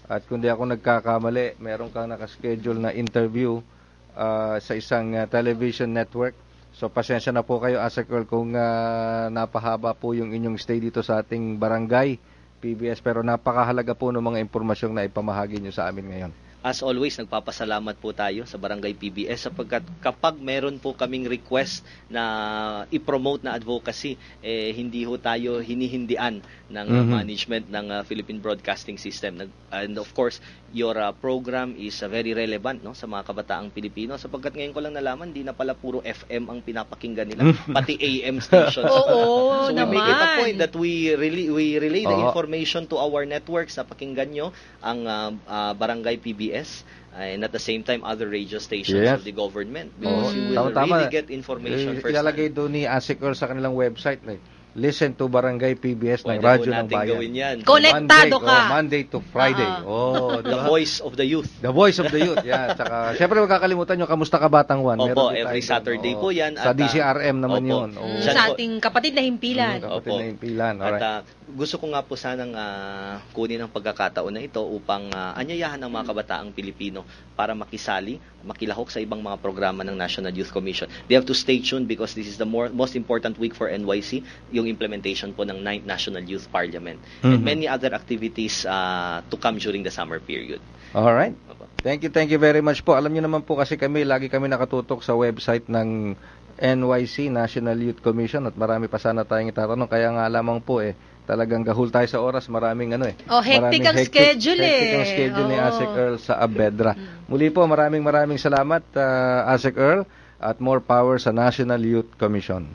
At kung di ako nagkakamali, meron kang nakaschedule na interview sa isang television network. So, pasensya na po kayo, ASEC Earl, kung napahaba po yung inyong stay dito sa ating Barangay PBS. Pero napakahalaga po ng mga impormasyong na ipamahagi nyo sa amin ngayon. As always, nagpapasalamat po tayo sa Barangay PBS sapagkat kapag meron po kaming request na i-promote na advocacy, hindi ho tayo hinihindian ng management ng Philippine Broadcasting System. And of course, your program is very relevant, no, sa mga kabataang Pilipino sapagkat ngayon ko lang nalaman, di na pala puro FM ang pinapakinggan nila, pati AM stations. Oo, so we make it a point that we relay the information to our networks na pakinggan nyo ang Barangay PBS. And at the same time, other radio stations of the government. Because you will really get information first. Ilalagay doon ni ASEC Earl sa kanilang website. Listen to Barangay PBS ng Radyo ng Bayan. Konektado ka. Monday to Friday. The voice of the youth. The voice of the youth. Yeah. Tsaka, syempre, huwag kakalimutan nyo, Kamusta Ka Batang Juan? Opo, every Saturday po yan. Sa DCRM naman yun. Sa ating kapatid na himpilan. At gusto ko nga po sanang kunin ang pagkakataon na ito upang anyayahan ang mga kabataang Pilipino para makisali, makilahok sa ibang mga programa ng National Youth Commission. They have to stay tuned because this is the most important week for NYC, yung implementation po ng 9th National Youth Parliament. And many other activities to come during the summer period. Alright. Thank you very much po. Alam niyo naman po kasi lagi kami nakatutok sa website ng NYC, National Youth Commission, at marami pa sana tayong itatanong. Kaya nga lamang po talagang gahul tayo sa oras, maraming hectic ang schedule Hectic ang schedule ni ASEC Earl sa Abedra. Muli po, maraming salamat ASEC Earl, at more power sa National Youth Commission.